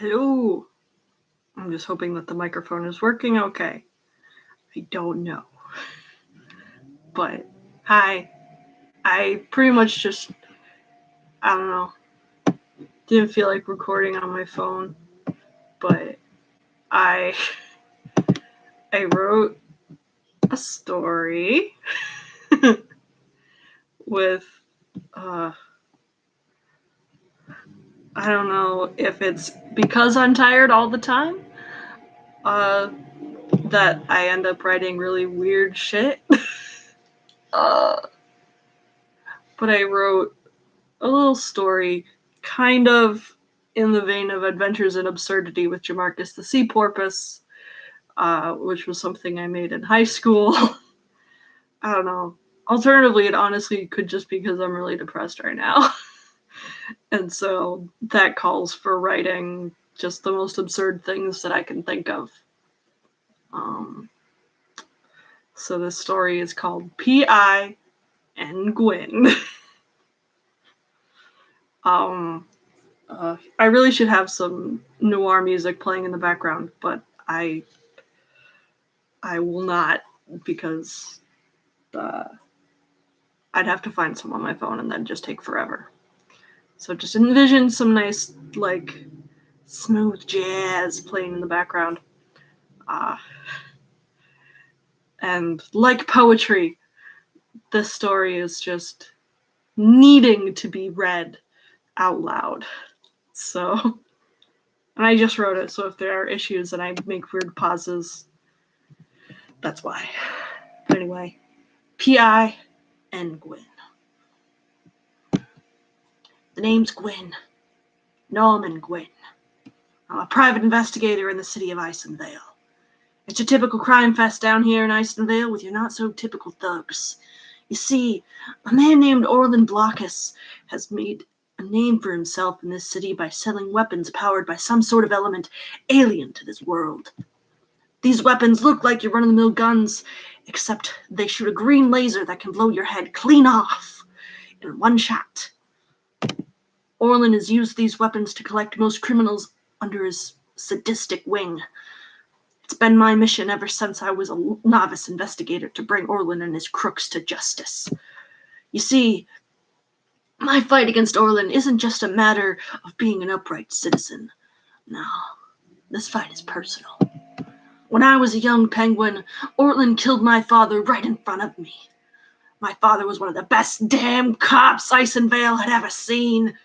Hello. I'm just hoping that the microphone is working okay. I don't know. But, hi. I pretty much just, I don't know, didn't feel like recording on my phone. But I wrote a story with, I don't know if it's because I'm tired all the time, that I end up writing really weird shit. But I wrote a little story, kind of in the vein of Adventures in Absurdity with Jamarcus the Sea Porpoise, which was something I made in high school. I don't know. Alternatively, it honestly could just be because I'm really depressed right now. And so that calls for writing just the most absurd things that I can think of. So this story is called P.I. and Guin. I really should have some noir music playing in the background, but I will not, because I'd have to find some on my phone and that'd just take forever. So just envision some nice, like, smooth jazz playing in the background. And like poetry, this story is just needing to be read out loud. So, and I just wrote it, so if there are issues and I make weird pauses, that's why. But anyway, P.I. and Guin. The name's Guin. Norman Guin. I'm a private investigator in the city of Icenvale. It's your typical crime fest down here in Icenvale with your not-so-typical thugs. You see, a man named Orlin Blockus has made a name for himself in this city by selling weapons powered by some sort of element alien to this world. These weapons look like your run-of-the-mill guns, except they shoot a green laser that can blow your head clean off in one shot. Orlin has used these weapons to collect most criminals under his sadistic wing. It's been my mission ever since I was a novice investigator to bring Orlin and his crooks to justice. You see, my fight against Orlin isn't just a matter of being an upright citizen. No, this fight is personal. When I was a young penguin, Orlin killed my father right in front of me. My father was one of the best damn cops Icenvale had ever seen.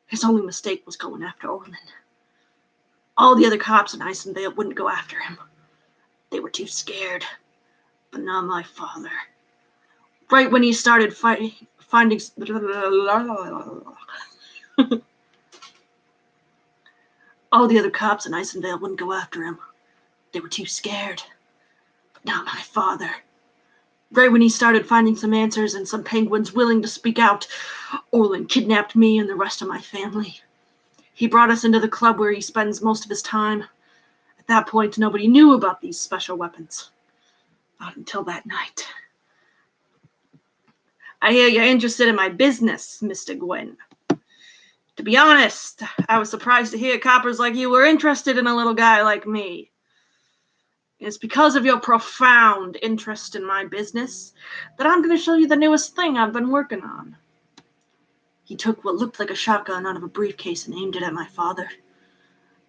His only mistake was going after Orlin. All the other cops in Icenvale wouldn't go after him. They were too scared. But not my father. Right when he started finding... All the other cops in Icenvale wouldn't go after him. They were too scared. But not my father. Right when he started finding some answers and some penguins willing to speak out, Orlin kidnapped me and the rest of my family. He brought us into the club where he spends most of his time. At that point, nobody knew about these special weapons. Not until that night. I hear you're interested in my business, Mr. Guin. To be honest, I was surprised to hear coppers like you were interested in a little guy like me. It's because of your profound interest in my business that I'm going to show you the newest thing I've been working on. He took what looked like a shotgun out of a briefcase and aimed it at my father.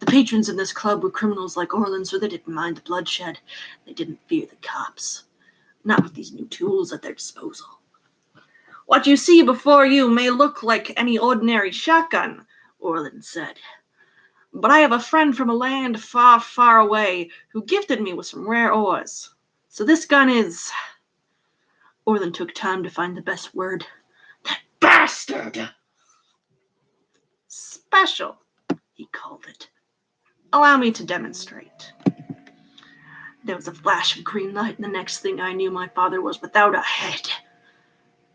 The patrons in this club were criminals like Orlin, so they didn't mind the bloodshed. They didn't fear the cops. Not with these new tools at their disposal. What you see before you may look like any ordinary shotgun, Orlin said. But I have a friend from a land far, far away who gifted me with some rare ores. So this gun is... Orlin took time to find the best word. That bastard! Special, he called it. Allow me to demonstrate. There was a flash of green light, and the next thing I knew, my father was without a head.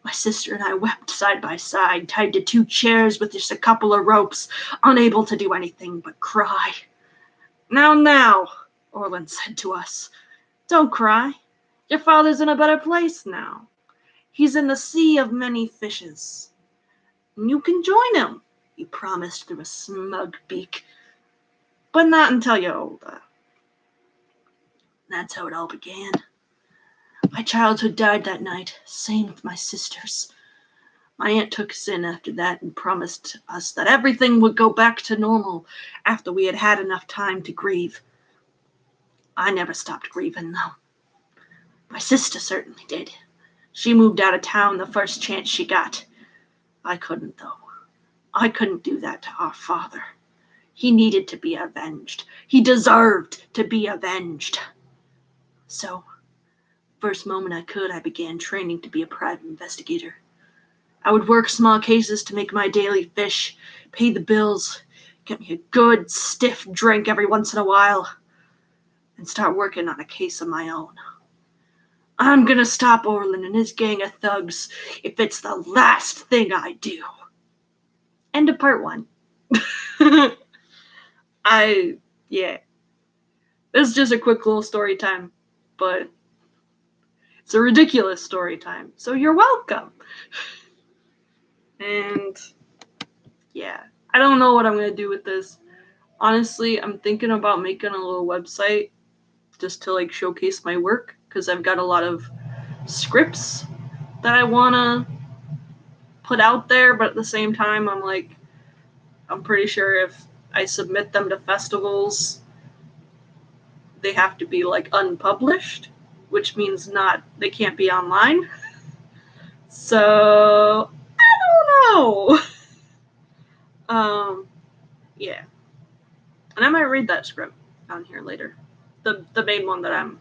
My sister and I wept side by side, tied to two chairs with just a couple of ropes, unable to do anything but cry. Now, Orlin said to us. Don't cry. Your father's in a better place now. He's in the sea of many fishes. You can join him, he promised through a smug beak. But not until you're older. That's how it all began. My childhood died that night, same with my sisters. My aunt took us in after that and promised us that everything would go back to normal after we had had enough time to grieve. I never stopped grieving, though. My sister certainly did. She moved out of town the first chance she got. I couldn't, though. I couldn't do that to our father. He needed to be avenged. He deserved to be avenged. So, first moment I could, I began training to be a private investigator. I would work small cases to make my daily fish, pay the bills, get me a good, stiff drink every once in a while, and start working on a case of my own. I'm gonna stop Orlin and his gang of thugs if it's the last thing I do. End of part 1. This is just a quick little story time, but it's a ridiculous story time, so you're welcome. And yeah, I don't know what I'm gonna do with this. Honestly, I'm thinking about making a little website just to like showcase my work, because I've got a lot of scripts that I wanna put out there, but at the same time I'm pretty sure if I submit them to festivals, they have to be like unpublished, which means they can't be online. So I don't know. Yeah. And I might read that script on here later. The main one that I'm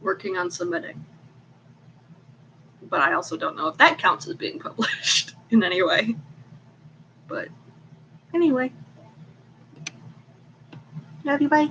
working on submitting. But I also don't know if that counts as being published in any way. But anyway. Love you, bye.